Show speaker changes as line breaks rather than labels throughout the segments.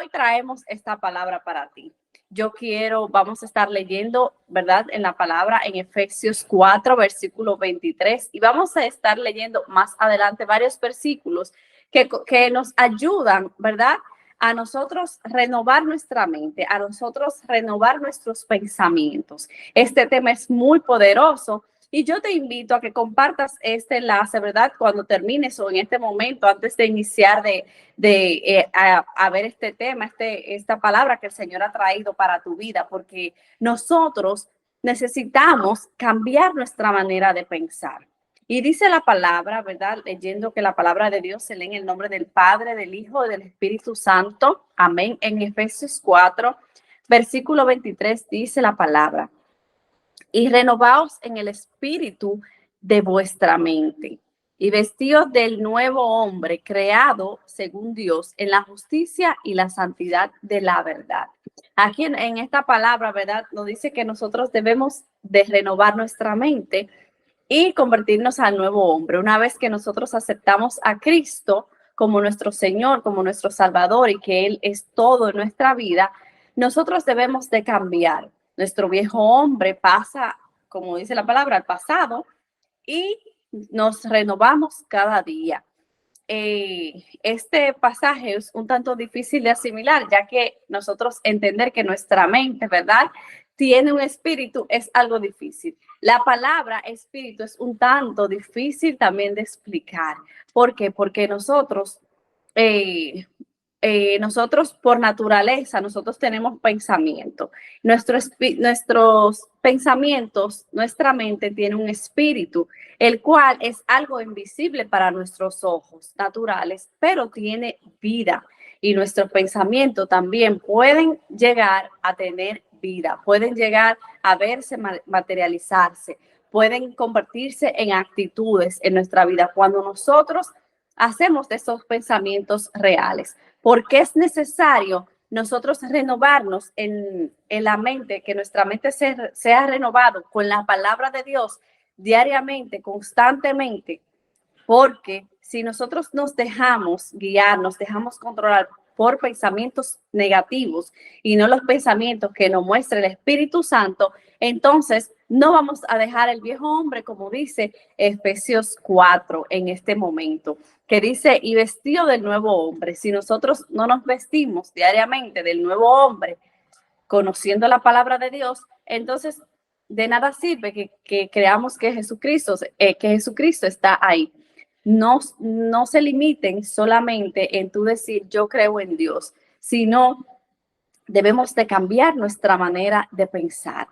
hoy traemos esta palabra para ti. Vamos a estar leyendo, ¿verdad? En la palabra en Efesios 4, versículo 23, y vamos a estar leyendo más adelante varios versículos que nos ayudan, ¿verdad? A nosotros renovar nuestra mente, a nosotros renovar nuestros pensamientos. Este tema es muy poderoso y yo te invito a que compartas este enlace, ¿verdad? Cuando termines o en este momento, antes de iniciar a ver este tema, esta palabra que el Señor ha traído para tu vida, porque nosotros necesitamos cambiar nuestra manera de pensar. Y dice la palabra, ¿verdad? Leyendo que la palabra de Dios se lee en el nombre del Padre, del Hijo y del Espíritu Santo. Amén. En Efesios 4, versículo 23 dice la palabra: y renovaos en el espíritu de vuestra mente, y vestidos del nuevo hombre, creado según Dios, en la justicia y la santidad de la verdad. Aquí en esta palabra, ¿verdad? Nos dice que nosotros debemos de renovar nuestra mente y convertirnos al nuevo hombre. Una vez que nosotros aceptamos a Cristo como nuestro Señor, como nuestro Salvador, y que Él es todo en nuestra vida, nosotros debemos de cambiar. Nuestro viejo hombre pasa, como dice la palabra, al pasado, y nos renovamos cada día. Este pasaje es un tanto difícil de asimilar, ya que nosotros entender que nuestra mente, ¿verdad?, tiene un espíritu es algo difícil. La palabra espíritu es un tanto difícil también de explicar. ¿Por qué? Porque nosotros por naturaleza, nosotros tenemos pensamiento. Nuestros pensamientos, nuestra mente tiene un espíritu, el cual es algo invisible para nuestros ojos naturales, pero tiene vida. Y nuestros pensamientos también pueden llegar a tener vida, pueden llegar a verse, materializarse, pueden convertirse en actitudes en nuestra vida cuando nosotros hacemos de esos pensamientos reales. Porque es necesario nosotros renovarnos en la mente, que nuestra mente sea renovado con la palabra de Dios diariamente, constantemente, porque si nosotros nos dejamos guiar, nos dejamos controlar por pensamientos negativos y no los pensamientos que nos muestra el Espíritu Santo, entonces no vamos a dejar el viejo hombre, como dice Efesios 4 en este momento, que dice, y vestido del nuevo hombre. Si nosotros no nos vestimos diariamente del nuevo hombre, conociendo la palabra de Dios, entonces de nada sirve que creamos que Jesucristo está ahí. No se limiten solamente en tú decir yo creo en Dios, sino debemos de cambiar nuestra manera de pensar.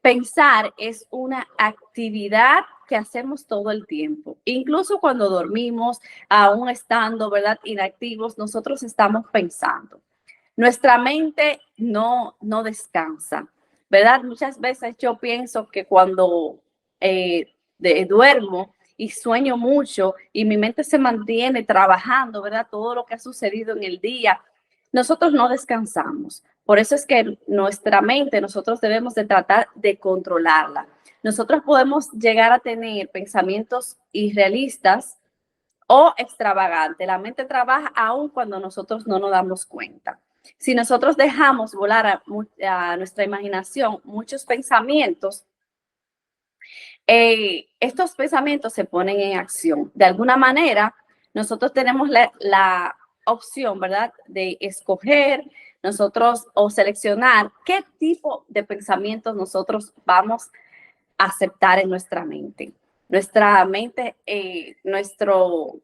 Pensar es una actividad que hacemos todo el tiempo, incluso cuando dormimos, aún estando, ¿verdad?, inactivos, nosotros estamos pensando. Nuestra mente no descansa, ¿verdad? Muchas veces yo pienso que cuando duermo y sueño mucho y mi mente se mantiene trabajando, ¿verdad? Todo lo que ha sucedido en el día, nosotros no descansamos. Por eso es que nuestra mente, nosotros debemos de tratar de controlarla. Nosotros podemos llegar a tener pensamientos irrealistas o extravagantes. La mente trabaja aún cuando nosotros no nos damos cuenta. Si nosotros dejamos volar a nuestra imaginación muchos pensamientos, estos pensamientos se ponen en acción. De alguna manera, nosotros tenemos la opción, ¿verdad?, de escoger nosotros o seleccionar qué tipo de pensamientos nosotros vamos a aceptar en nuestra mente. Nuestra mente, nuestro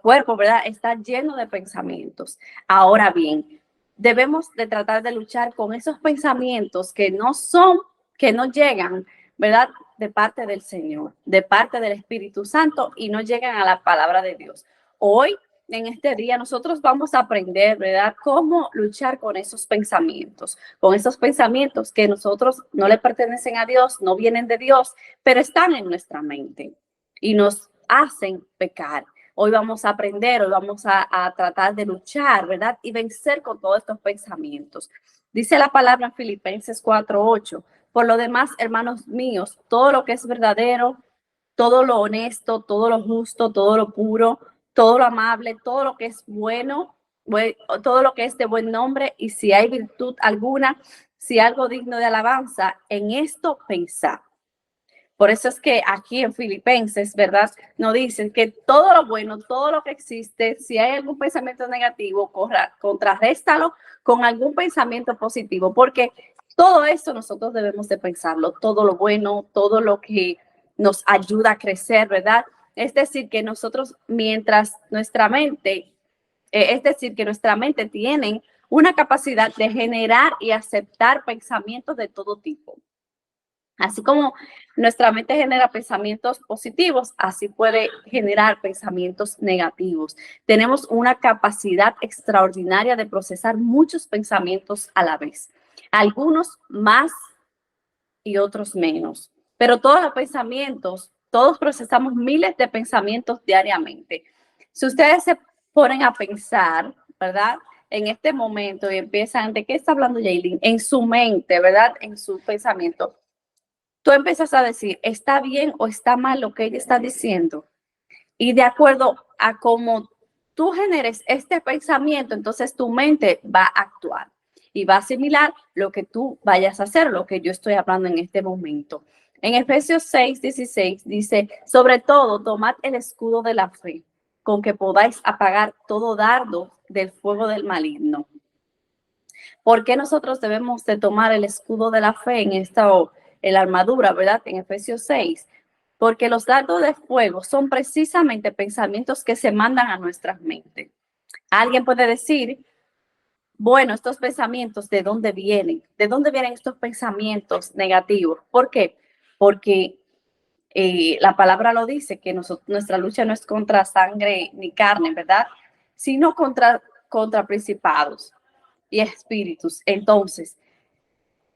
cuerpo, ¿verdad?, está lleno de pensamientos. Ahora bien, debemos de tratar de luchar con esos pensamientos que no llegan, ¿verdad?, de parte del Señor, de parte del Espíritu Santo y no llegan a la palabra de Dios. Hoy, en este día, nosotros vamos a aprender, ¿verdad?, cómo luchar con esos pensamientos que nosotros no le pertenecen a Dios, no vienen de Dios, pero están en nuestra mente y nos hacen pecar. Hoy vamos a aprender, hoy vamos a tratar de luchar, ¿verdad?, y vencer con todos estos pensamientos. Dice la palabra en Filipenses 4:8. Por lo demás, hermanos míos, todo lo que es verdadero, todo lo honesto, todo lo justo, todo lo puro, todo lo amable, todo lo que es bueno, todo lo que es de buen nombre, y si hay virtud alguna, si algo digno de alabanza, en esto pensad. Por eso es que aquí en Filipenses, ¿verdad? Nos dicen que todo lo bueno, todo lo que existe, si hay algún pensamiento negativo, contrarréstalo con algún pensamiento positivo, porque todo esto nosotros debemos de pensarlo, todo lo bueno, todo lo que nos ayuda a crecer, ¿verdad? Es decir, que nosotros, mientras nuestra mente, es decir, que nuestra mente tiene una capacidad de generar y aceptar pensamientos de todo tipo. Así como nuestra mente genera pensamientos positivos, así puede generar pensamientos negativos. Tenemos una capacidad extraordinaria de procesar muchos pensamientos a la vez, algunos más y otros menos. Pero todos los pensamientos, todos procesamos miles de pensamientos diariamente. Si ustedes se ponen a pensar, ¿verdad? En este momento y empiezan, ¿de qué está hablando Yailin? En su mente, ¿verdad? En su pensamiento, tú empiezas a decir, ¿está bien o está mal lo que ella está diciendo? Y de acuerdo a cómo tú generes este pensamiento, entonces tu mente va a actuar y va a asimilar lo que tú vayas a hacer, lo que yo estoy hablando en este momento. En Efesios 6:16 dice, sobre todo, tomad el escudo de la fe, con que podáis apagar todo dardo del fuego del maligno. ¿Por qué nosotros debemos de tomar el escudo de la fe en la armadura, verdad? En Efesios 6. Porque los dardos de fuego son precisamente pensamientos que se mandan a nuestras mentes. Alguien puede decir, bueno, estos pensamientos, ¿de dónde vienen? ¿De dónde vienen estos pensamientos negativos? ¿Por qué? Porque la palabra lo dice, que nuestra lucha no es contra sangre ni carne, ¿verdad? Sino contra principados y espíritus. Entonces,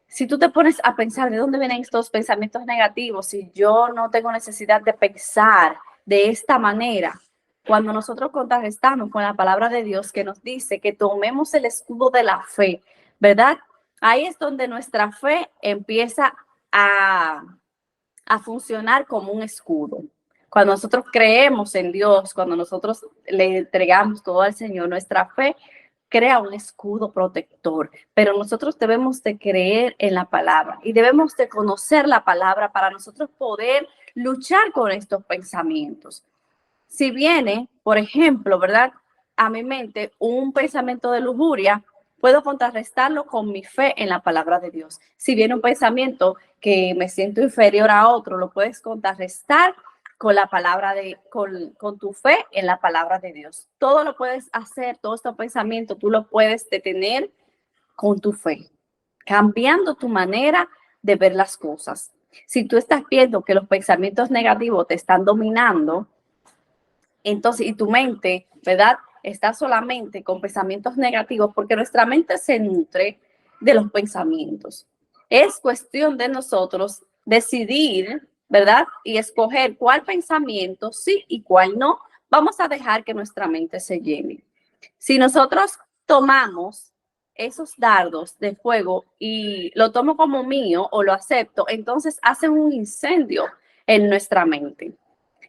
si tú te pones a pensar de dónde vienen estos pensamientos negativos, si yo no tengo necesidad de pensar de esta manera, cuando nosotros contrarrestamos con la palabra de Dios que nos dice que tomemos el escudo de la fe, ¿verdad? Ahí es donde nuestra fe empieza a, a funcionar como un escudo. Cuando nosotros creemos en Dios, cuando nosotros le entregamos todo al Señor, nuestra fe crea un escudo protector, pero nosotros debemos de creer en la palabra y debemos de conocer la palabra para nosotros poder luchar con estos pensamientos. Si viene, por ejemplo, ¿verdad? A mi mente un pensamiento de lujuria, puedo contrarrestarlo con mi fe en la palabra de Dios. Si viene un pensamiento que me siento inferior a otro, lo puedes contrarrestar con la palabra con tu fe en la palabra de Dios. Todo lo puedes hacer, todos estos pensamientos, tú lo puedes detener con tu fe, cambiando tu manera de ver las cosas. Si tú estás viendo que los pensamientos negativos te están dominando, entonces, y tu mente, ¿verdad? Está solamente con pensamientos negativos, porque nuestra mente se nutre de los pensamientos. Es cuestión de nosotros decidir, ¿verdad? Y escoger cuál pensamiento sí y cuál no. Vamos a dejar que nuestra mente se llene. Si nosotros tomamos esos dardos de fuego y lo tomo como mío o lo acepto, entonces hacen un incendio en nuestra mente.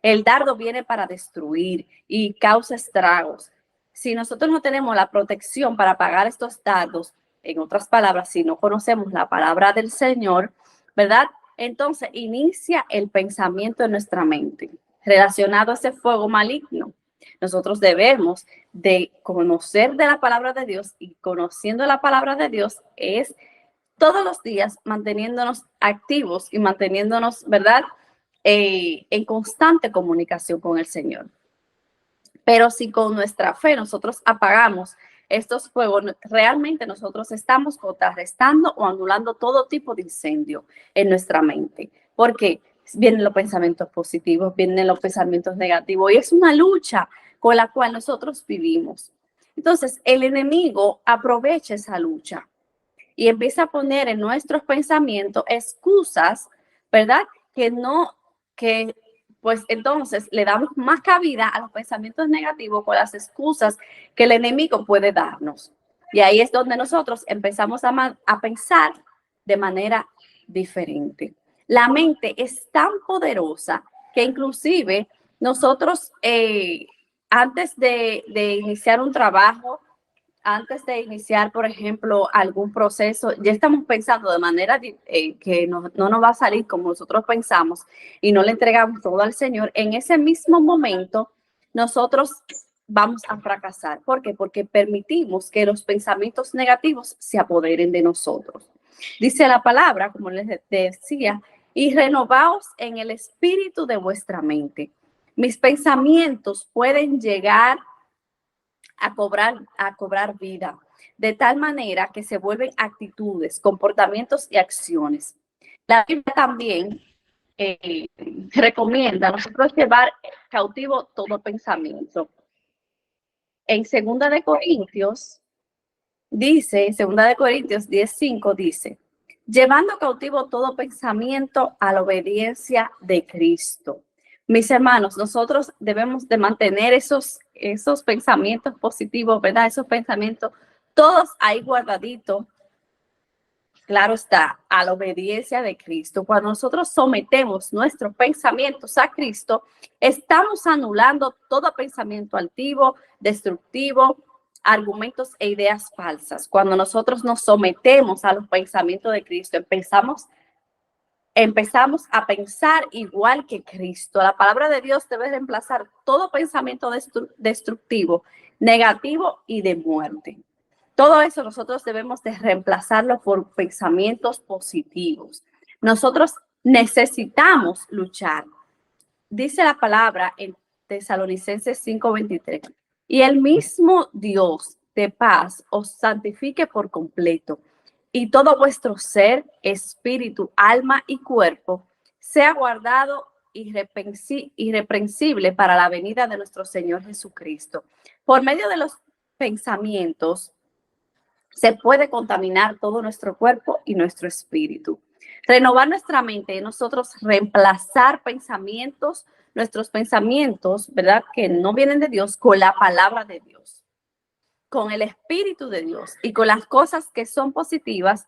El dardo viene para destruir y causa estragos. Si nosotros no tenemos la protección para apagar estos dardos, en otras palabras, si no conocemos la palabra del Señor, ¿verdad? Entonces inicia el pensamiento en nuestra mente relacionado a ese fuego maligno. Nosotros debemos de conocer de la palabra de Dios, y conociendo la palabra de Dios es todos los días manteniéndonos activos y manteniéndonos, ¿verdad? En constante comunicación con el Señor. Pero si con nuestra fe nosotros apagamos estos fuegos, realmente nosotros estamos contrarrestando o anulando todo tipo de incendio en nuestra mente. Porque vienen los pensamientos positivos, vienen los pensamientos negativos, y es una lucha con la cual nosotros vivimos. Entonces, el enemigo aprovecha esa lucha y empieza a poner en nuestros pensamientos excusas, ¿verdad? Que pues entonces le damos más cabida a los pensamientos negativos con las excusas que el enemigo puede darnos. Y ahí es donde nosotros empezamos a pensar de manera diferente. La mente es tan poderosa que inclusive nosotros antes de iniciar un trabajo, antes de iniciar, por ejemplo, algún proceso, ya estamos pensando de manera que no nos va a salir como nosotros pensamos y no le entregamos todo al Señor, en ese mismo momento nosotros vamos a fracasar. ¿Por qué? Porque permitimos que los pensamientos negativos se apoderen de nosotros. Dice la palabra, como les decía, y renovaos en el espíritu de vuestra mente. Mis pensamientos pueden llegar a cobrar vida, de tal manera que se vuelven actitudes, comportamientos y acciones. La Biblia también recomienda a nosotros llevar cautivo todo pensamiento. En 2 de Corintios 10:5 dice, llevando cautivo todo pensamiento a la obediencia de Cristo. Mis hermanos, nosotros debemos de mantener esos pensamientos positivos, ¿verdad? Esos pensamientos, todos ahí guardaditos. Claro está, a la obediencia de Cristo. Cuando nosotros sometemos nuestros pensamientos a Cristo, estamos anulando todo pensamiento altivo, destructivo, argumentos e ideas falsas. Cuando nosotros nos sometemos a los pensamientos de Cristo, empezamos a pensar igual que Cristo. La palabra de Dios debe reemplazar todo pensamiento destructivo, negativo y de muerte. Todo eso nosotros debemos de reemplazarlo por pensamientos positivos. Nosotros necesitamos luchar. Dice la palabra en Tesalonicenses 5:23, y el mismo Dios de paz os santifique por completo, y todo vuestro ser, espíritu, alma y cuerpo sea guardado irreprensible para la venida de nuestro Señor Jesucristo. Por medio de los pensamientos se puede contaminar todo nuestro cuerpo y nuestro espíritu. Renovar nuestra mente y nosotros reemplazar nuestros pensamientos, ¿verdad? Que no vienen de Dios, con la palabra de Dios, con el Espíritu de Dios y con las cosas que son positivas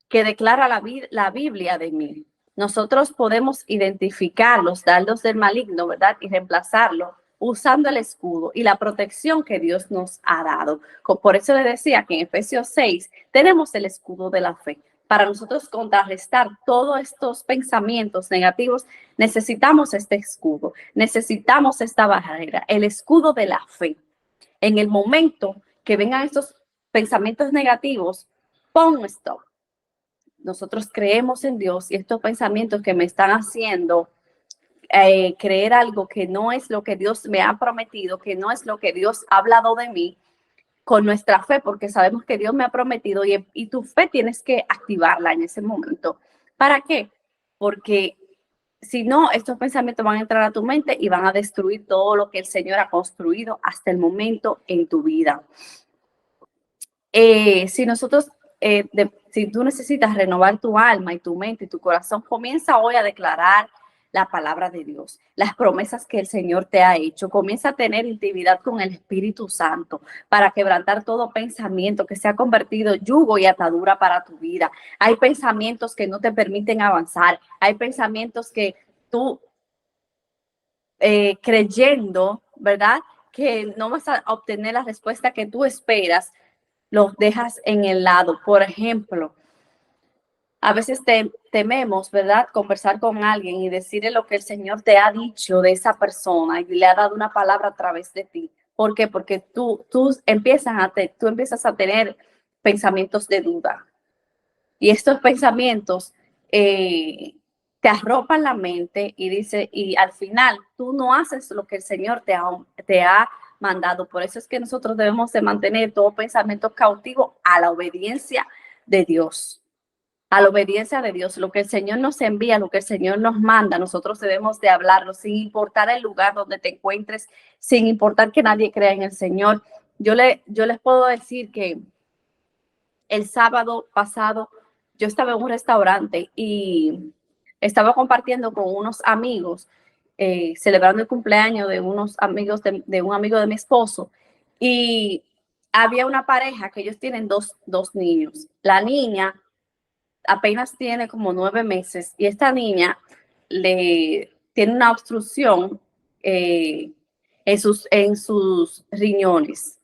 que declara la Biblia de mí. Nosotros podemos identificar los dardos del maligno, ¿verdad? Y reemplazarlo usando el escudo y la protección que Dios nos ha dado. Por eso le decía que en Efesios 6 tenemos el escudo de la fe. Para nosotros contrarrestar todos estos pensamientos negativos, necesitamos este escudo, necesitamos esta barrera, el escudo de la fe. En el momento que vengan estos pensamientos negativos, pon stop. Nosotros creemos en Dios y estos pensamientos que me están haciendo creer algo que no es lo que Dios me ha prometido, que no es lo que Dios ha hablado de mí, con nuestra fe, porque sabemos que Dios me ha prometido y tu fe tienes que activarla en ese momento. ¿Para qué? Porque si no, estos pensamientos van a entrar a tu mente y van a destruir todo lo que el Señor ha construido hasta el momento en tu vida. Si tú necesitas renovar tu alma y tu mente y tu corazón, comienza hoy a declarar la palabra de Dios, las promesas que el Señor te ha hecho. Comienza a tener intimidad con el Espíritu Santo para quebrantar todo pensamiento que se ha convertido yugo y atadura para tu vida. Hay pensamientos que no te permiten avanzar. Hay pensamientos que tú, creyendo, ¿verdad?, que no vas a obtener la respuesta que tú esperas, los dejas en el lado. Por ejemplo, a veces tememos, ¿verdad?, conversar con alguien y decirle lo que el Señor te ha dicho de esa persona y le ha dado una palabra a través de ti. ¿Por qué? Porque tú empiezas a tener pensamientos de duda. Y estos pensamientos te arropan la mente y al final tú no haces lo que el Señor te ha mandado. Por eso es que nosotros debemos de mantener todo pensamiento cautivo a la obediencia de Dios. A la obediencia de Dios, lo que el Señor nos envía, lo que el Señor nos manda, nosotros debemos de hablarlo sin importar el lugar donde te encuentres, sin importar que nadie crea en el Señor. Yo les puedo decir que el sábado pasado yo estaba en un restaurante y estaba compartiendo con unos amigos, celebrando el cumpleaños de unos amigos de un amigo de mi esposo, y había una pareja que ellos tienen dos niños. La niña apenas tiene como 9 meses y esta niña tiene una obstrucción en sus riñones.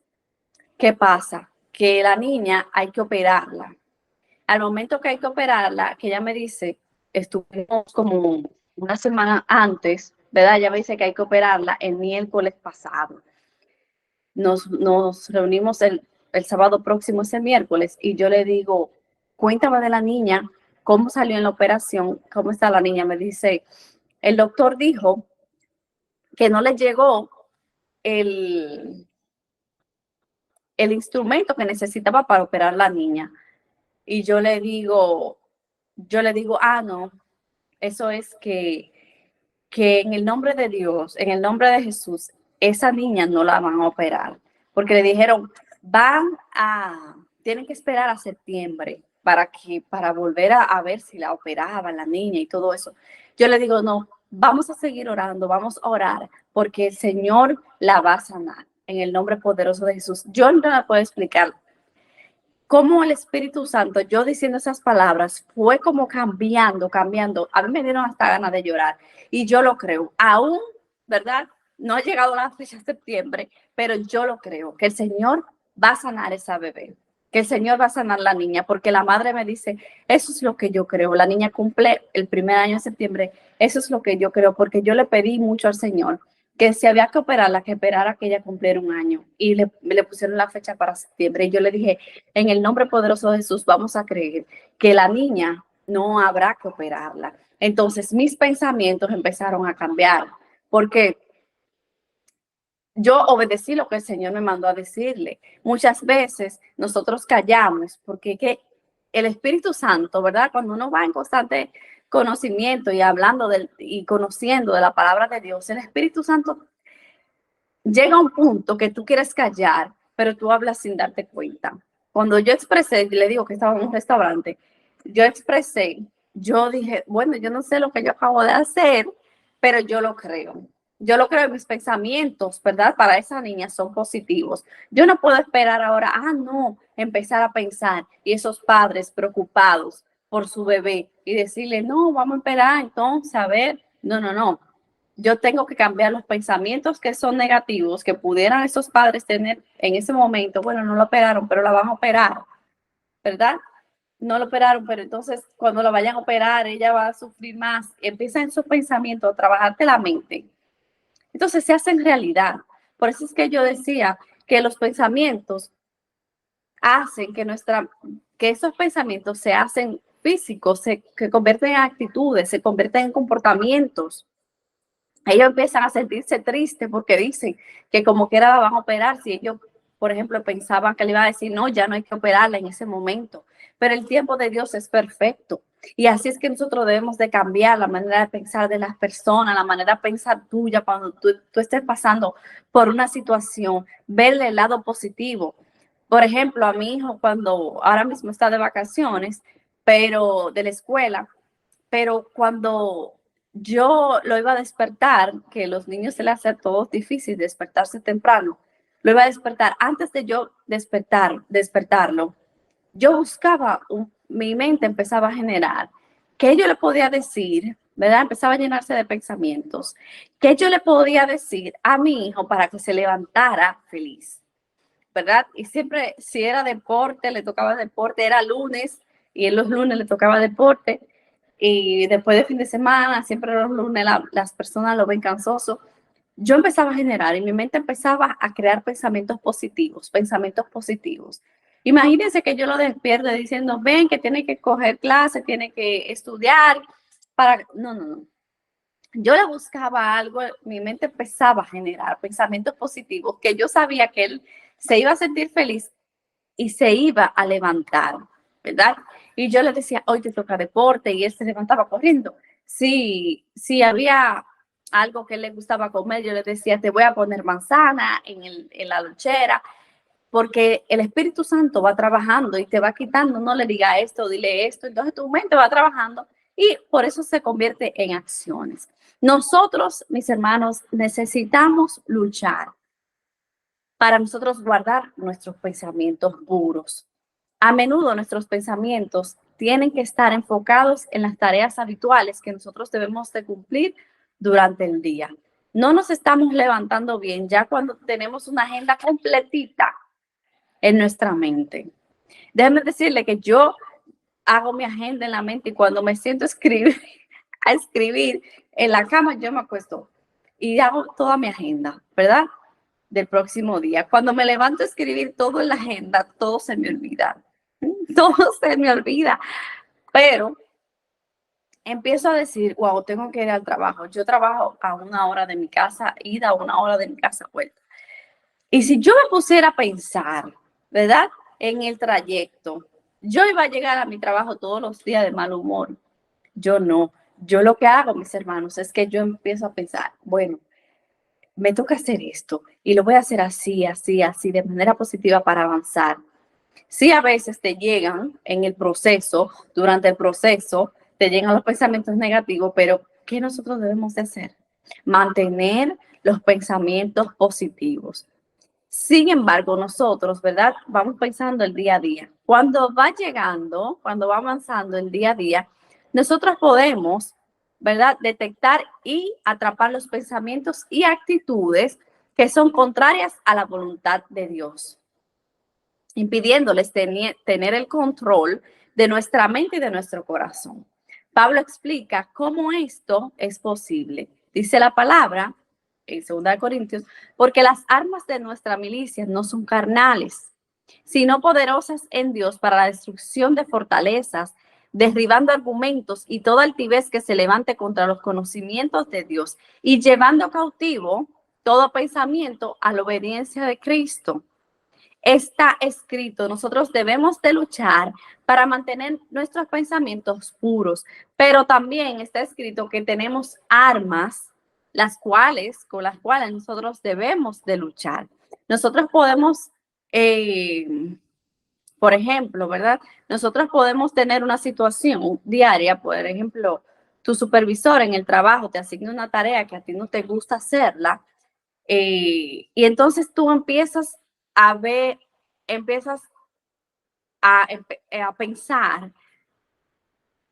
¿Qué pasa? que la niña hay que operarla. Al momento que hay que operarla, que ella me dice, estuvimos como una semana antes, ¿verdad? Ella me dice que hay que operarla el miércoles pasado. Nos reunimos el sábado próximo, ese miércoles, y yo le digo, cuéntame de la niña, cómo salió en la operación, cómo está la niña. Me dice, el doctor dijo que no le llegó el, el instrumento que necesitaba para operar la niña. Y yo le digo, ah, no, eso es que en el nombre de Dios, en el nombre de Jesús, esa niña no la van a operar. Porque le dijeron, tienen que esperar a septiembre para volver a ver si la operaban la niña y todo eso. Yo le digo, no, vamos a seguir orando, vamos a orar, porque el Señor la va a sanar en el nombre poderoso de Jesús. Yo no la puedo explicar cómo el Espíritu Santo, yo diciendo esas palabras, fue como cambiando. A mí me dieron hasta ganas de llorar. Y yo lo creo. Aún, ¿verdad? No ha llegado la fecha de septiembre, pero yo lo creo, que el Señor va a sanar esa bebé, que el Señor va a sanar la niña, porque la madre me dice, eso es lo que yo creo. La niña cumple el primer año de septiembre, eso es lo que yo creo, porque yo le pedí mucho al Señor que si había que operarla, que esperara que ella cumpliera un año. Y le pusieron la fecha para septiembre. Y yo le dije, en el nombre poderoso de Jesús, vamos a creer que la niña no habrá que operarla. Entonces, mis pensamientos empezaron a cambiar, porque yo obedecí lo que el Señor me mandó a decirle. Muchas veces nosotros callamos, porque que el Espíritu Santo, ¿verdad? Cuando uno va en constante conocimiento y hablando y conociendo de la palabra de Dios, el Espíritu Santo llega a un punto que tú quieres callar, pero tú hablas sin darte cuenta. Cuando yo expresé, le digo que estaba en un restaurante, yo dije, bueno, yo no sé lo que yo acabo de hacer, pero yo lo creo. Yo lo creo, mis pensamientos, ¿verdad? Para esa niña son positivos. Yo no puedo esperar ahora, no, empezar a pensar y esos padres preocupados por su bebé y decirle, no, vamos a esperar entonces a ver. No, no, no. Yo tengo que cambiar los pensamientos que son negativos, que pudieran esos padres tener en ese momento. Bueno, no lo operaron, pero la van a operar, ¿verdad? No lo operaron, pero entonces cuando la vayan a operar, ella va a sufrir más. Empieza en sus pensamientos a trabajarte la mente. Entonces se hacen realidad. Por eso es que yo decía que los pensamientos hacen que esos pensamientos se hacen físicos, que convierten en actitudes, se convierten en comportamientos. Ellos empiezan a sentirse tristes porque dicen que como quiera la van a operar. Si ellos, por ejemplo, pensaban que le iba a decir, no, ya no hay que operarla en ese momento. Pero el tiempo de Dios es perfecto. Y así es que nosotros debemos de cambiar la manera de pensar de las personas, la manera de pensar tuya cuando tú estés pasando por una situación, verle el lado positivo. Por ejemplo, a mi hijo cuando ahora mismo está de vacaciones, pero de la escuela, pero cuando yo lo iba a despertar, que los niños se les hace a todos difícil despertarse temprano, lo iba a despertar, antes de yo despertarlo, yo buscaba, mi mente empezaba a generar, ¿qué yo le podía decir? ¿Verdad? Empezaba a llenarse de pensamientos. ¿Qué yo le podía decir a mi hijo para que se levantara feliz? ¿Verdad? Y siempre, si era deporte, le tocaba deporte, era lunes, y en los lunes le tocaba deporte, y después de fin de semana, siempre los lunes las personas lo ven cansoso. Yo empezaba a generar y mi mente empezaba a crear pensamientos positivos, pensamientos positivos. Imagínense que yo lo despierte diciendo, ven, que tiene que coger clase, tiene que estudiar, No, no, no. Yo le buscaba algo, mi mente empezaba a generar pensamientos positivos, que yo sabía que él se iba a sentir feliz y se iba a levantar, ¿verdad? Y yo le decía, hoy te toca deporte, y él se levantaba corriendo. Si había algo que le gustaba comer, yo le decía, te voy a poner manzana en la lonchera, porque el Espíritu Santo va trabajando y te va quitando, no le diga esto, dile esto, entonces tu mente va trabajando y por eso se convierte en acciones. Nosotros, mis hermanos, necesitamos luchar para nosotros guardar nuestros pensamientos puros. A menudo nuestros pensamientos tienen que estar enfocados en las tareas habituales que nosotros debemos de cumplir durante el día. No nos estamos levantando bien ya cuando tenemos una agenda completita en nuestra mente. Déjeme decirle que yo hago mi agenda en la mente y cuando me siento a escribir en la cama, yo me acuesto y hago toda mi agenda, ¿verdad? Del próximo día. Cuando me levanto a escribir todo en la agenda, todo se me olvida. Todo se me olvida. Pero empiezo a decir, wow, tengo que ir al trabajo. Yo trabajo a 1 hora de mi casa, ida, a 1 hora de mi casa, vuelta. Y si yo me pusiera a pensar, ¿verdad? En el trayecto, yo iba a llegar a mi trabajo todos los días de mal humor. Yo no. Yo lo que hago, mis hermanos, es que yo empiezo a pensar, bueno, me toca hacer esto y lo voy a hacer así, así, así, de manera positiva para avanzar. Sí, a veces te llegan en el proceso, durante el proceso, te llegan los pensamientos negativos, pero ¿qué nosotros debemos de hacer? Mantener los pensamientos positivos. Sin embargo, nosotros, ¿verdad? Vamos pensando el día a día. Cuando va llegando, cuando va avanzando el día a día, nosotros podemos, ¿verdad? Detectar y atrapar los pensamientos y actitudes que son contrarias a la voluntad de Dios, impidiéndoles tener el control de nuestra mente y de nuestro corazón. Pablo explica cómo esto es posible. Dice la palabra en 2 Corintios, porque las armas de nuestra milicia no son carnales, sino poderosas en Dios para la destrucción de fortalezas, derribando argumentos y toda altivez que se levante contra los conocimientos de Dios y llevando cautivo todo pensamiento a la obediencia de Cristo. Está escrito, nosotros debemos de luchar para mantener nuestros pensamientos puros, pero también está escrito que tenemos armas, con las cuales nosotros debemos de luchar. Nosotros podemos, por ejemplo, ¿verdad? Nosotros podemos tener una situación diaria, por ejemplo, tu supervisor en el trabajo te asigna una tarea que a ti no te gusta hacerla, y entonces tú a ver, empiezas a pensar,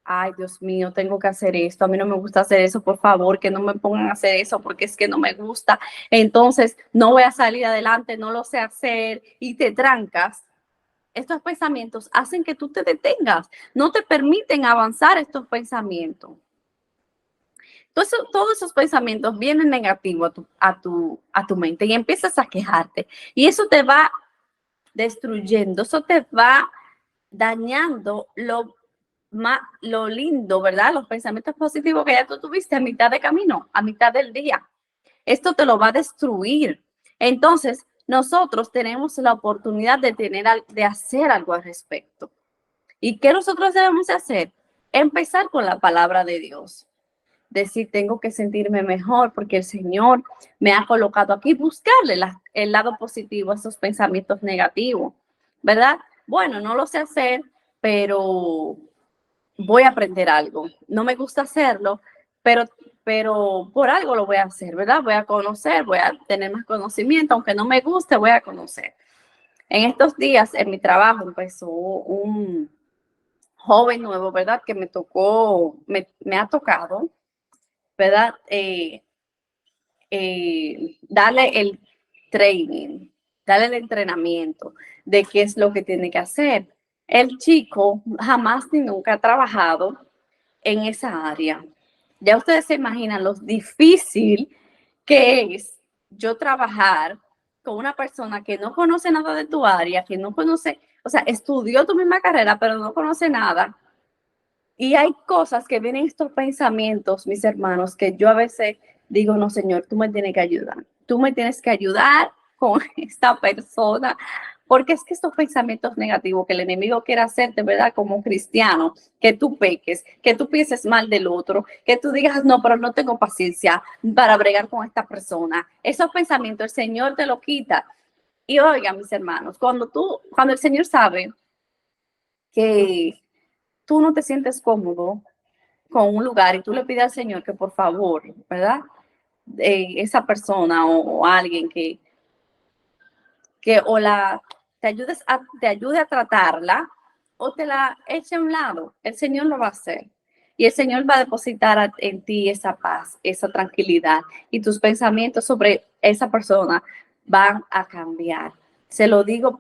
ay, Dios mío, tengo que hacer esto, a mí no me gusta hacer eso, por favor, que no me pongan a hacer eso porque es que no me gusta, entonces no voy a salir adelante, no lo sé hacer y te trancas. Estos pensamientos hacen que tú te detengas, no te permiten avanzar estos pensamientos. Entonces, todos esos pensamientos vienen negativos a tu mente y empiezas a quejarte. Y eso te va destruyendo, eso te va dañando lo lindo, ¿verdad? Los pensamientos positivos que ya tú tuviste a mitad de camino, a mitad del día. Esto te lo va a destruir. Entonces, nosotros tenemos la oportunidad de hacer algo al respecto. ¿Y qué nosotros debemos hacer? Empezar con la palabra de Dios. Decir, tengo que sentirme mejor porque el Señor me ha colocado aquí, buscarle el lado positivo a esos pensamientos negativos, ¿verdad? Bueno, no lo sé hacer, pero voy a aprender algo. No me gusta hacerlo, pero por algo lo voy a hacer, ¿verdad? Voy a conocer, voy a tener más conocimiento, aunque no me guste, voy a conocer. En estos días, en mi trabajo, empezó un joven nuevo, ¿verdad? Que me ha tocado, ¿verdad? Darle el training, darle el entrenamiento de qué es lo que tiene que hacer. El chico jamás ni nunca ha trabajado en esa área. Ya ustedes se imaginan lo difícil que es yo trabajar con una persona que no conoce nada de tu área, que no conoce, o sea, estudió tu misma carrera, pero no conoce nada. Y hay cosas que vienen estos pensamientos, mis hermanos, que yo a veces digo, no, Señor, tú me tienes que ayudar. Tú me tienes que ayudar con esta persona, porque es que estos pensamientos negativos que el enemigo quiere hacerte, ¿verdad? Como cristiano, que tú peques, que tú pienses mal del otro, que tú digas, no, pero no tengo paciencia para bregar con esta persona. Esos pensamientos el Señor te lo quita. Y oiga, mis hermanos, cuando el Señor sabe que tú no te sientes cómodo con un lugar y tú le pides al Señor que por favor, ¿verdad? Esa persona o alguien que o te ayude a tratarla o te la eche a un lado, el Señor lo va a hacer. Y el Señor va a depositar en ti esa paz, esa tranquilidad y tus pensamientos sobre esa persona van a cambiar. Se lo digo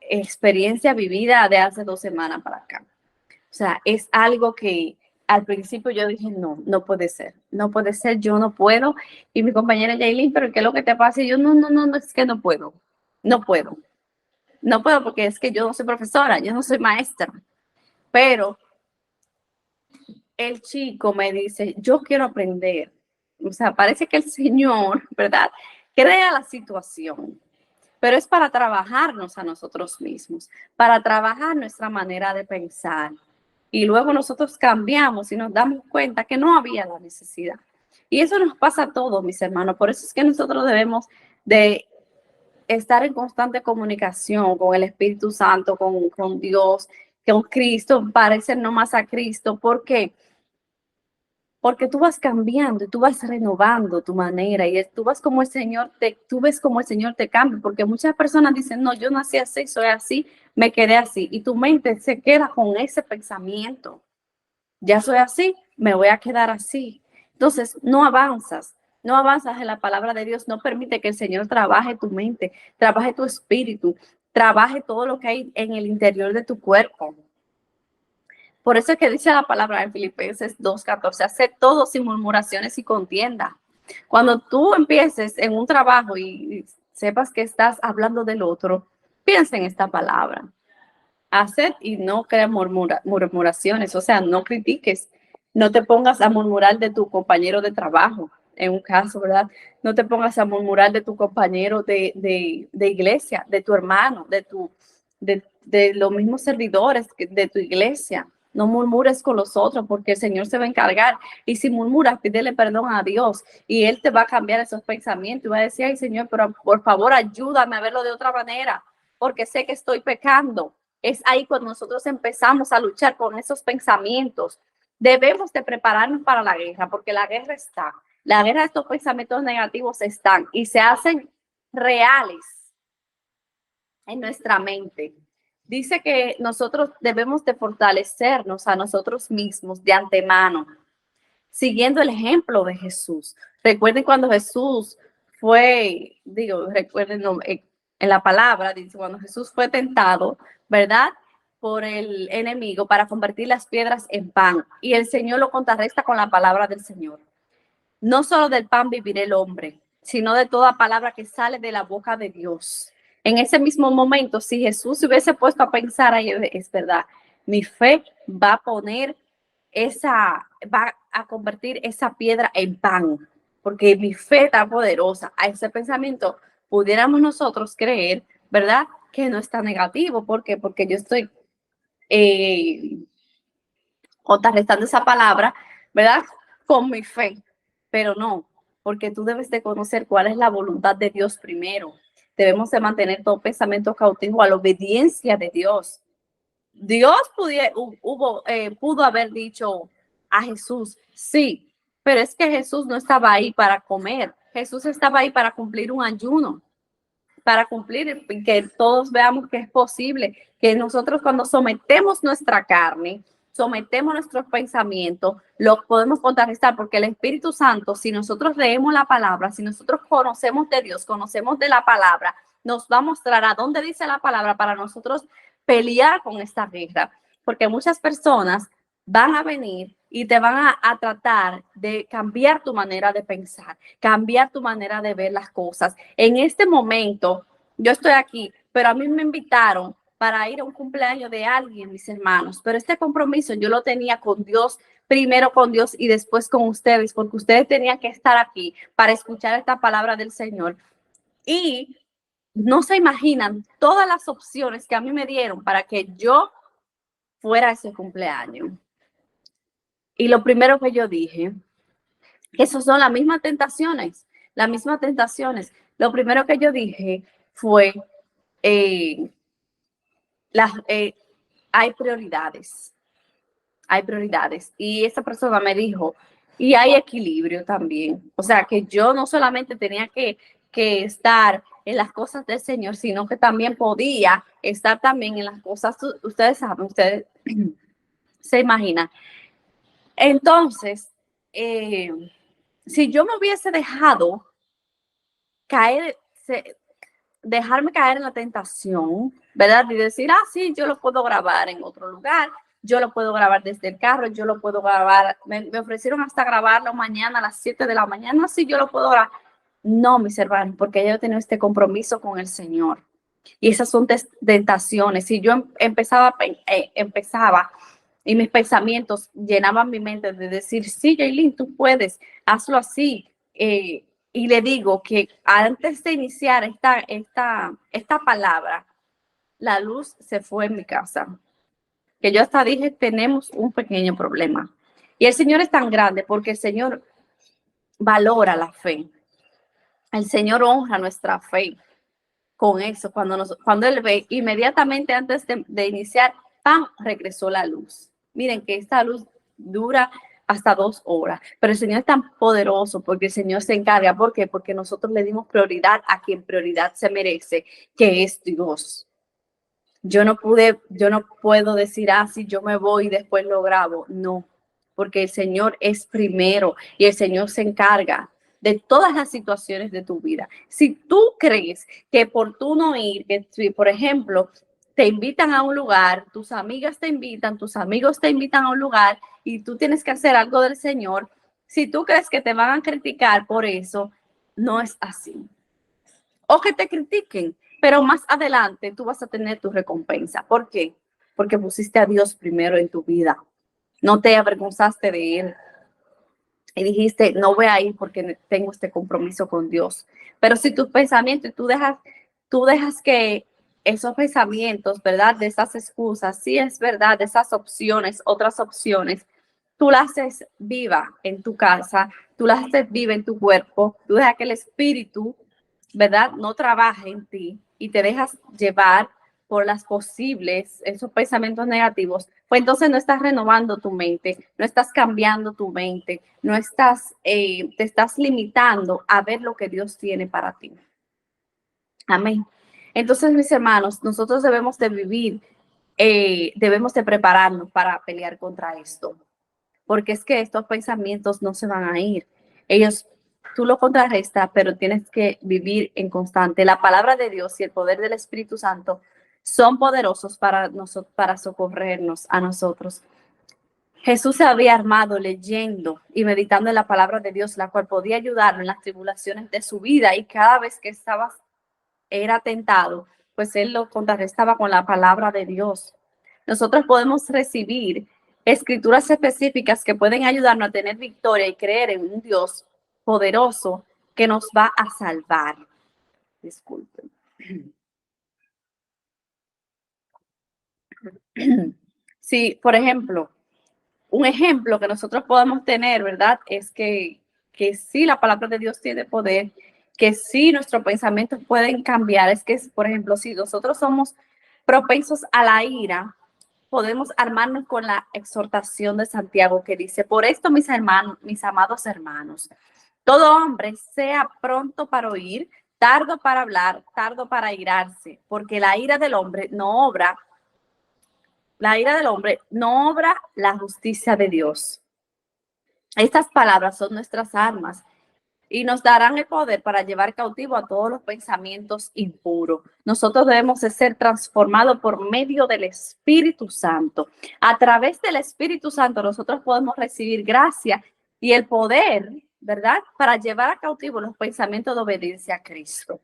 experiencia vivida de hace 2 semanas para acá. O sea, es algo que al principio yo dije, no, no puede ser, no puede ser, yo no puedo. Y mi compañera Yailin, pero ¿qué es lo que te pasa? Y yo, no, no, no, no, es que no puedo, no puedo. No puedo porque es que yo no soy profesora, yo no soy maestra. Pero el chico me dice, yo quiero aprender. O sea, parece que el Señor, ¿verdad? Crea la situación, pero es para trabajarnos a nosotros mismos, para trabajar nuestra manera de pensar. Y luego nosotros cambiamos y nos damos cuenta que no había la necesidad. Y eso nos pasa a todos, mis hermanos. Por eso es que nosotros debemos de estar en constante comunicación con el Espíritu Santo, con Dios, con Cristo, parecer no más a Cristo. ¿Por qué? Porque tú vas cambiando y tú vas renovando tu manera y tú vas como el Señor tú ves como el Señor te cambia, porque muchas personas dicen, no, yo nací así, soy así, me quedé así, y tu mente se queda con ese pensamiento, ya soy así, me voy a quedar así. Entonces, no avanzas, no avanzas en la palabra de Dios, no permite que el Señor trabaje tu mente, trabaje tu espíritu, trabaje todo lo que hay en el interior de tu cuerpo. Por eso es que dice la palabra en Filipenses 2:14, hacer todo sin murmuraciones y contienda. Cuando tú empieces en un trabajo y sepas que estás hablando del otro, piensa en esta palabra. Hacer y no crear murmuraciones, o sea, no critiques, no te pongas a murmurar de tu compañero de trabajo, en un caso, ¿verdad? No te pongas a murmurar de tu compañero de iglesia, de tu hermano, de los mismos servidores de tu iglesia. No murmures con los otros porque el Señor se va a encargar. Y si murmuras, pídele perdón a Dios y Él te va a cambiar esos pensamientos y va a decir, ay Señor, pero por favor ayúdame a verlo de otra manera porque sé que estoy pecando. Es ahí cuando nosotros empezamos a luchar con esos pensamientos. Debemos de prepararnos para la guerra porque la guerra está. La guerra de estos pensamientos negativos están y se hacen reales en nuestra mente. Dice que nosotros debemos de fortalecernos a nosotros mismos de antemano, siguiendo el ejemplo de Jesús. Recuerden cuando Jesús recuerden en la palabra, dice, cuando Jesús fue tentado, ¿verdad? Por el enemigo para convertir las piedras en pan. Y el Señor lo contrarresta con la palabra del Señor. No solo del pan vivirá el hombre, sino de toda palabra que sale de la boca de Dios. En ese mismo momento, si Jesús se hubiese puesto a pensar, ahí es verdad, mi fe va a poner va a convertir esa piedra en pan, porque mi fe está poderosa. A ese pensamiento pudiéramos nosotros creer, ¿verdad? Que no está negativo. ¿Por qué? Porque yo estoy contrarrestando esa palabra, ¿verdad? Con mi fe, pero no, porque tú debes de conocer cuál es la voluntad de Dios primero. Debemos de mantener todo pensamiento cautivo a la obediencia de Dios. Dios pudo haber dicho a Jesús, sí, pero es que Jesús no estaba ahí para comer, Jesús estaba ahí para cumplir un ayuno, para cumplir, que todos veamos que es posible, que nosotros cuando sometemos nuestra carne, sometemos nuestros pensamientos, lo podemos contrarrestar porque el Espíritu Santo, si nosotros leemos la palabra, si nosotros conocemos de Dios, conocemos de la palabra, nos va a mostrar a dónde dice la palabra para nosotros pelear con esta guerra, porque muchas personas van a venir y te van a tratar de cambiar tu manera de pensar, cambiar tu manera de ver las cosas. En este momento, yo estoy aquí, pero a mí me invitaron para ir a un cumpleaños de alguien, mis hermanos, pero este compromiso yo lo tenía con Dios, primero con Dios y después con ustedes, porque ustedes tenían que estar aquí para escuchar esta palabra del Señor. Y no se imaginan todas las opciones que a mí me dieron para que yo fuera a ese cumpleaños. Y lo primero que yo dije, que esas son las mismas tentaciones, las mismas tentaciones. Lo primero que yo dije fue, eh, hay prioridades, hay prioridades. Y esa persona me dijo, y hay equilibrio también. O sea, que yo no solamente tenía que estar en las cosas del Señor, sino que también podía estar también en las cosas, ustedes saben, ustedes se imaginan. Entonces, si yo me hubiese dejado caer, dejarme caer en la tentación, ¿verdad? Y decir, sí, yo lo puedo grabar en otro lugar, yo lo puedo grabar desde el carro, yo lo puedo grabar, me ofrecieron hasta grabarlo mañana a las 7 de la mañana, sí, yo lo puedo grabar. No, mis hermanos, porque yo he tenido este compromiso con el Señor. Y esas son tentaciones. Si yo empezaba y mis pensamientos llenaban mi mente de decir, sí, Jaylin, tú puedes, hazlo así. Y le digo que antes de iniciar esta palabra, la luz se fue en mi casa. Que yo hasta dije, tenemos un pequeño problema. Y el Señor es tan grande porque el Señor valora la fe. El Señor honra nuestra fe con eso. Cuando Él ve, inmediatamente antes de iniciar, ¡pam!, regresó la luz. Miren que esta luz dura hasta 2 horas, pero el Señor es tan poderoso porque el Señor se encarga. ¿Por qué? Porque nosotros le dimos prioridad a quien prioridad se merece, que es Dios. Yo no puedo decir, si yo me voy y después lo grabo. No, porque el Señor es primero y el Señor se encarga de todas las situaciones de tu vida. Si tú crees que por tú no ir, que si, por ejemplo, te invitan a un lugar, tus amigas te invitan, tus amigos te invitan a un lugar y tú tienes que hacer algo del Señor, si tú crees que te van a criticar por eso, no es así. O que te critiquen, pero más adelante tú vas a tener tu recompensa. ¿Por qué? Porque pusiste a Dios primero en tu vida. No te avergonzaste de Él. Y dijiste, no voy a ir porque tengo este compromiso con Dios. Pero si tus pensamientos, tú dejas que esos pensamientos, ¿verdad? De esas excusas, sí es verdad, de esas opciones, otras opciones, tú las haces viva en tu casa, tú las haces viva en tu cuerpo, tú dejas que el espíritu, ¿verdad?, no trabaje en ti y te dejas llevar por las posibles, esos pensamientos negativos, pues entonces no estás renovando tu mente, no estás cambiando tu mente, no estás, te estás limitando a ver lo que Dios tiene para ti. Amén. Entonces, mis hermanos, nosotros debemos de vivir, debemos de prepararnos para pelear contra esto, porque es que estos pensamientos no se van a ir. Ellos, tú lo contrarrestas, pero tienes que vivir en constante. La palabra de Dios y el poder del Espíritu Santo son poderosos para socorrernos a nosotros. Jesús se había armado leyendo y meditando en la palabra de Dios, la cual podía ayudarlo en las tribulaciones de su vida, y cada vez que era tentado, pues él lo contrarrestaba con la palabra de Dios. Nosotros podemos recibir escrituras específicas que pueden ayudarnos a tener victoria y creer en un Dios poderoso que nos va a salvar. Disculpen. Sí, por ejemplo, un ejemplo que nosotros podemos tener, ¿verdad? Es que sí, la palabra de Dios tiene poder, que sí, nuestros pensamientos pueden cambiar. Es que, por ejemplo, si nosotros somos propensos a la ira, podemos armarnos con la exhortación de Santiago que dice, por esto, mis hermanos, mis amados hermanos, todo hombre sea pronto para oír, tardo para hablar, tardo para airarse, porque la ira del hombre no obra la justicia de Dios. Estas palabras son nuestras armas y nos darán el poder para llevar cautivo a todos los pensamientos impuros. Nosotros debemos de ser transformados por medio del Espíritu Santo. A través del Espíritu Santo nosotros podemos recibir gracia y el poder, ¿verdad?, para llevar a cautivo los pensamientos de obediencia a Cristo.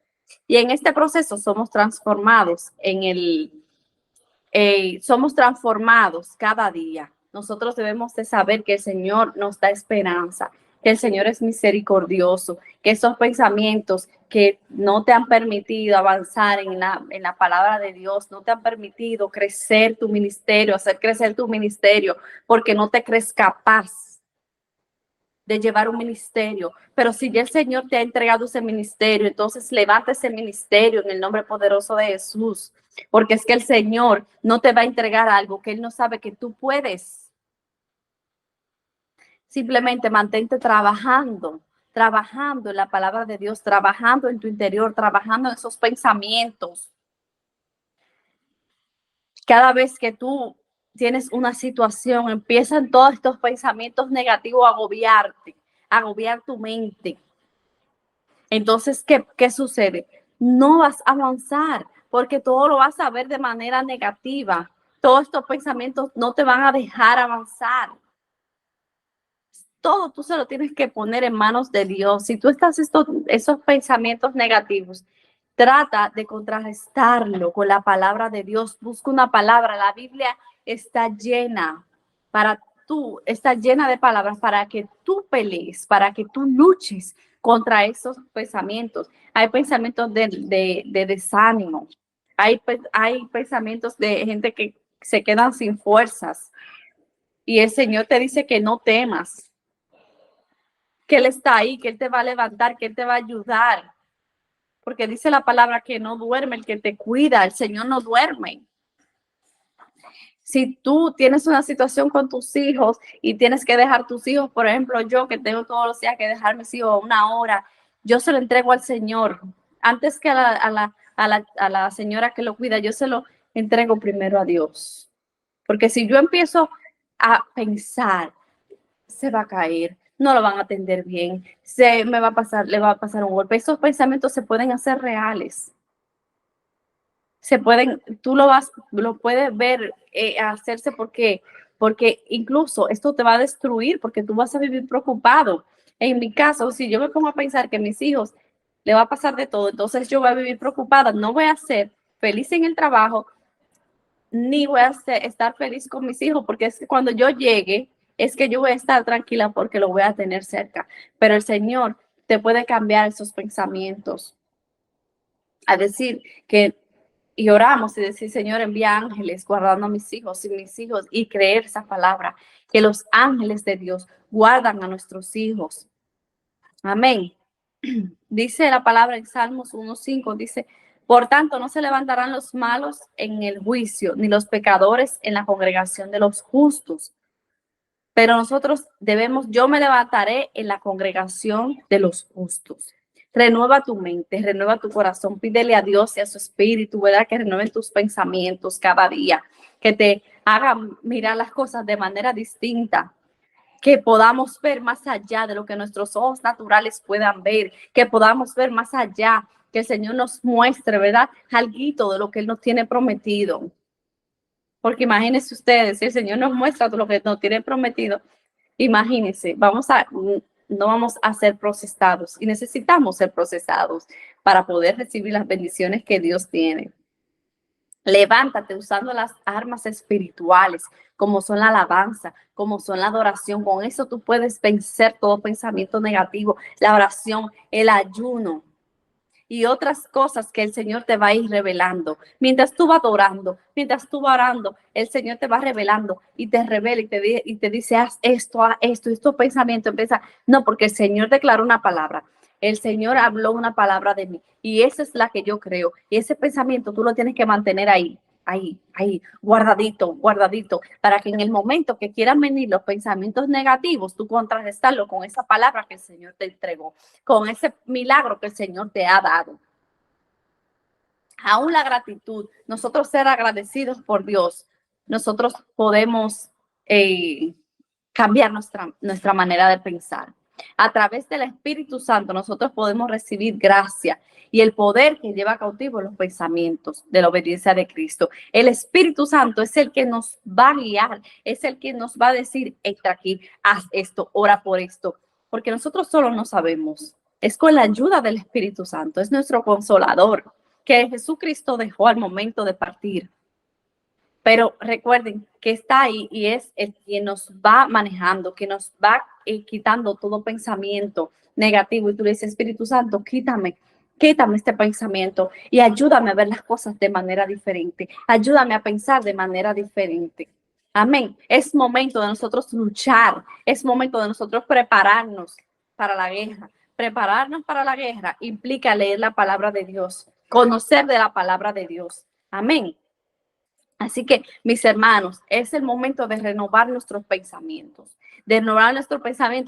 Y en este proceso somos transformados somos transformados cada día. Nosotros debemos de saber que el Señor nos da esperanza, que el Señor es misericordioso, que esos pensamientos que no te han permitido avanzar en la palabra de Dios, no te han permitido crecer tu ministerio, hacer crecer tu ministerio, porque no te crees capaz de llevar un ministerio. Pero si ya el Señor te ha entregado ese ministerio, entonces levanta ese ministerio en el nombre poderoso de Jesús, porque es que el Señor no te va a entregar algo que Él no sabe que tú puedes. Simplemente mantente trabajando en la palabra de Dios, trabajando en tu interior, trabajando en esos pensamientos. Cada vez que tú tienes una situación, empiezan todos estos pensamientos negativos a agobiarte, a agobiar tu mente. Entonces, ¿qué sucede? no vas a avanzar, porque todo lo vas a ver de manera negativa. Todos estos pensamientos no te van a dejar avanzar. Todo tú se lo tienes que poner en manos de Dios. Si tú estás esos pensamientos negativos, trata de contrarrestarlo con la palabra de Dios. Busca una palabra. La Biblia está llena está llena de palabras para que tú pelees, para que tú luches contra esos pensamientos. Hay pensamientos de desánimo. Hay pensamientos de gente que se quedan sin fuerzas. Y el Señor te dice que no temas, que Él está ahí, que Él te va a levantar, que Él te va a ayudar. Porque dice la palabra que no duerme el que te cuida, el Señor no duerme. Si tú tienes una situación con tus hijos y tienes que dejar tus hijos, por ejemplo, yo que tengo todos los días que dejar mis hijos 1 hora, yo se lo entrego al Señor. Antes que a la señora que lo cuida, yo se lo entrego primero a Dios. Porque si yo empiezo a pensar, se va a caer, no lo van a atender bien, le va a pasar un golpe. Esos pensamientos se pueden hacer reales. Tú lo puedes ver hacerse porque incluso esto te va a destruir porque tú vas a vivir preocupado. En mi caso, si yo me pongo a pensar que a mis hijos le va a pasar de todo, entonces yo voy a vivir preocupada, no voy a ser feliz en el trabajo, ni voy a estar feliz con mis hijos, porque es que cuando yo llegue, es que yo voy a estar tranquila porque lo voy a tener cerca. Pero el Señor te puede cambiar esos pensamientos. A decir que, y oramos y decir, Señor, envía ángeles guardando a mis hijos y creer esa palabra, que los ángeles de Dios guardan a nuestros hijos. Amén. Dice la palabra en Salmos 1:5, dice, por tanto, no se levantarán los malos en el juicio, ni los pecadores en la congregación de los justos. Pero nosotros yo me levantaré en la congregación de los justos. Renueva tu mente, renueva tu corazón, pídele a Dios y a su espíritu, ¿verdad? Que renueven tus pensamientos cada día, que te hagan mirar las cosas de manera distinta, que podamos ver más allá de lo que nuestros ojos naturales puedan ver, que podamos ver más allá, que el Señor nos muestre, ¿verdad? Alguito de lo que Él nos tiene prometido. Porque imagínense ustedes, si el Señor nos muestra todo lo que nos tiene prometido, imagínense, no vamos a ser procesados y necesitamos ser procesados para poder recibir las bendiciones que Dios tiene. Levántate usando las armas espirituales, como son la alabanza, como son la adoración. Con eso tú puedes vencer todo pensamiento negativo, la oración, el ayuno y otras cosas que el Señor te va a ir revelando. Mientras tú vas adorando, mientras tú vas orando, el Señor te va revelando y te revela y te dice, haz esto, y estos pensamientos empieza. No, porque el Señor declaró una palabra. El Señor habló una palabra de mí y esa es la que yo creo. Y ese pensamiento tú lo tienes que mantener ahí, guardadito, para que en el momento que quieran venir los pensamientos negativos, tú contrarrestarlo con esa palabra que el Señor te entregó, con ese milagro que el Señor te ha dado. Aún la gratitud, nosotros ser agradecidos por Dios, nosotros podemos cambiar nuestra manera de pensar. A través del Espíritu Santo nosotros podemos recibir gracia y el poder que lleva cautivo los pensamientos de la obediencia de Cristo. El Espíritu Santo es el que nos va a guiar, es el que nos va a decir, entra aquí, haz esto, ora por esto, porque nosotros solo no sabemos. Es con la ayuda del Espíritu Santo, es nuestro consolador que Jesucristo dejó al momento de partir. Pero recuerden que está ahí y es el quien nos va manejando, que nos va quitando todo pensamiento negativo. Y tú le dices, Espíritu Santo, quítame este pensamiento y ayúdame a ver las cosas de manera diferente. Ayúdame a pensar de manera diferente. Amén. Es momento de nosotros luchar. Es momento de nosotros prepararnos para la guerra. Prepararnos para la guerra implica leer la palabra de Dios, conocer de la palabra de Dios. Amén. Así que, mis hermanos, es el momento de renovar nuestros pensamientos,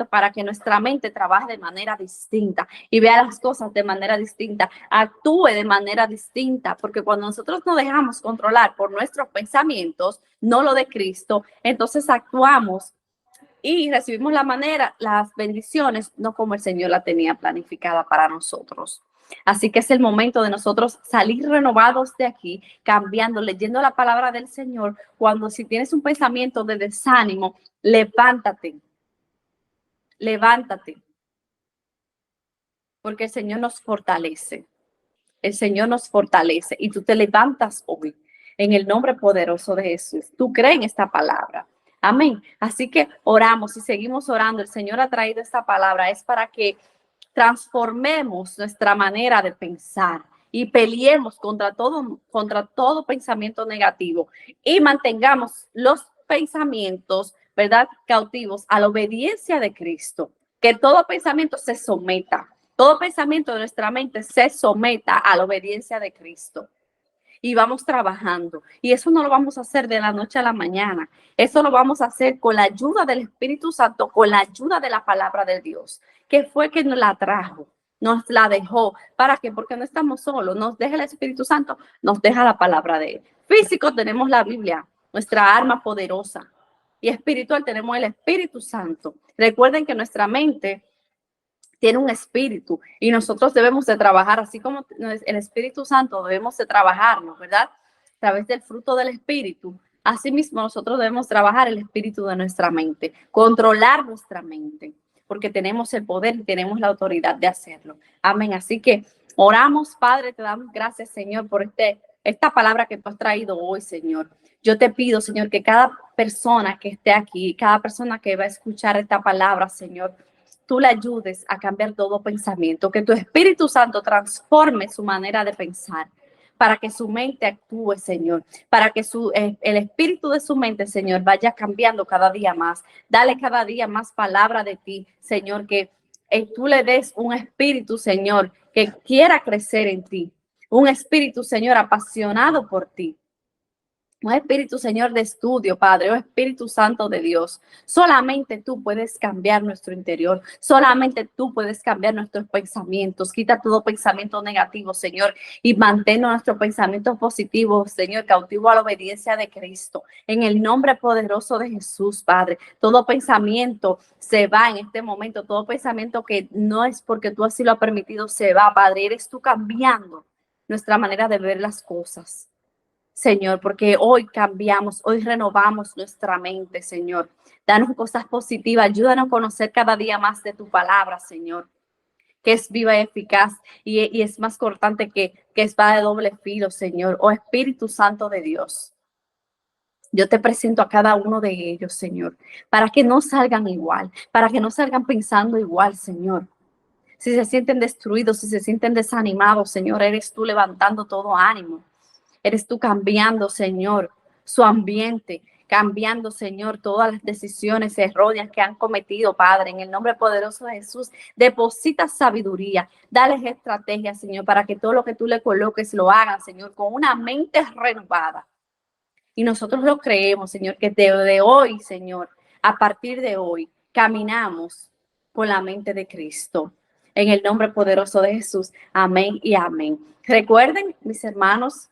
para que nuestra mente trabaje de manera distinta y vea las cosas de manera distinta, actúe de manera distinta, porque cuando nosotros nos dejamos controlar por nuestros pensamientos, no lo de Cristo, entonces actuamos y recibimos las bendiciones, no como el Señor la tenía planificada para nosotros. Así que es el momento de nosotros salir renovados de aquí, cambiando, leyendo la palabra del Señor. Cuando si tienes un pensamiento de desánimo, levántate, levántate, porque el Señor nos fortalece. El Señor nos fortalece y tú te levantas hoy en el nombre poderoso de Jesús. Tú crees en esta palabra. Amén. Así que oramos y seguimos orando. El Señor ha traído esta palabra. Es para que transformemos nuestra manera de pensar y peleemos contra todo pensamiento negativo y mantengamos los pensamientos, ¿verdad?, cautivos a la obediencia de Cristo. Que todo pensamiento se someta. Todo pensamiento de nuestra mente se someta a la obediencia de Cristo. Y vamos trabajando. Y eso no lo vamos a hacer de la noche a la mañana. Eso lo vamos a hacer con la ayuda del Espíritu Santo, con la ayuda de la palabra de Dios, que fue que nos la trajo, nos la dejó. ¿Para qué? Porque no estamos solos. Nos deja el Espíritu Santo, nos deja la palabra de Él. Físico tenemos la Biblia, nuestra arma poderosa. Y espiritual tenemos el Espíritu Santo. Recuerden que nuestra mente tiene un espíritu y nosotros debemos de trabajar, así como el Espíritu Santo debemos de trabajarlo, ¿verdad? A través del fruto del Espíritu. Asimismo, nosotros debemos trabajar el espíritu de nuestra mente, controlar nuestra mente, porque tenemos el poder y tenemos la autoridad de hacerlo. Amén. Así que oramos, Padre, te damos gracias, Señor, por esta palabra que tú has traído hoy, Señor. Yo te pido, Señor, que cada persona que esté aquí, cada persona que va a escuchar esta palabra, Señor, tú le ayudes a cambiar todo pensamiento, que tu Espíritu Santo transforme su manera de pensar, para que su mente actúe, Señor, para que el espíritu de su mente, Señor, vaya cambiando cada día más. Dale cada día más palabra de ti, Señor, que tú le des un espíritu, Señor, que quiera crecer en ti, un espíritu, Señor, apasionado por ti. Un espíritu, Señor, de estudio, Padre, un Espíritu Santo de Dios. Solamente tú puedes cambiar nuestro interior. Solamente tú puedes cambiar nuestros pensamientos. Quita todo pensamiento negativo, Señor, y mantén nuestros pensamientos positivos, Señor, cautivo a la obediencia de Cristo. En el nombre poderoso de Jesús, Padre. Todo pensamiento se va en este momento. Todo pensamiento que no es porque tú así lo has permitido, se va, Padre. Eres tú cambiando nuestra manera de ver las cosas, Señor, porque hoy cambiamos, hoy renovamos nuestra mente, Señor. Danos cosas positivas, ayúdanos a conocer cada día más de tu palabra, Señor, que es viva y eficaz y es más cortante que espada de doble filo, Señor. Oh Espíritu Santo de Dios, yo te presento a cada uno de ellos, Señor, para que no salgan igual, para que no salgan pensando igual, Señor. Si se sienten destruidos, si se sienten desanimados, Señor, eres tú levantando todo ánimo. Eres tú cambiando, Señor, su ambiente, cambiando, Señor, todas las decisiones erróneas que han cometido, Padre. En el nombre poderoso de Jesús, deposita sabiduría, dales estrategia, Señor, para que todo lo que tú le coloques lo hagan, Señor, con una mente renovada. Y nosotros lo creemos, Señor, que desde hoy, Señor, a partir de hoy, caminamos con la mente de Cristo. En el nombre poderoso de Jesús. Amén y amén. Recuerden, mis hermanos,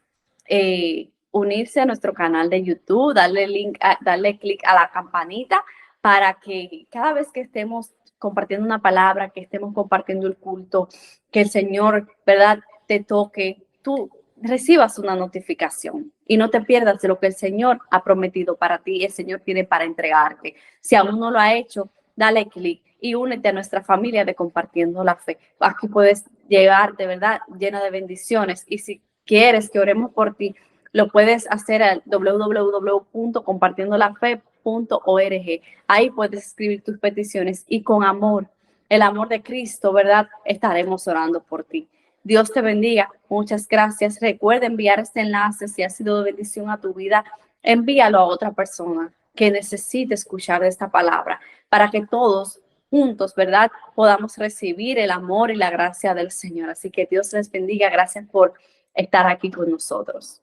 unirse a nuestro canal de YouTube, darle clic a la campanita para que cada vez que estemos compartiendo una palabra, que estemos compartiendo el culto, que el Señor, ¿verdad?, te toque, tú recibas una notificación y no te pierdas de lo que el Señor ha prometido para ti, el Señor tiene para entregarte. Si aún no lo ha hecho, dale clic y únete a nuestra familia de Compartiendo la Fe. Aquí puedes llegar de verdad llena de bendiciones y si quieres que oremos por ti, lo puedes hacer al www.compartiendolafe.org. Ahí puedes escribir tus peticiones y con amor, el amor de Cristo, ¿verdad?, estaremos orando por ti. Dios te bendiga. Muchas gracias. Recuerda enviar este enlace si ha sido de bendición a tu vida. Envíalo a otra persona que necesite escuchar esta palabra para que todos juntos, ¿verdad?, podamos recibir el amor y la gracia del Señor. Así que Dios les bendiga. Gracias por estar aquí con nosotros.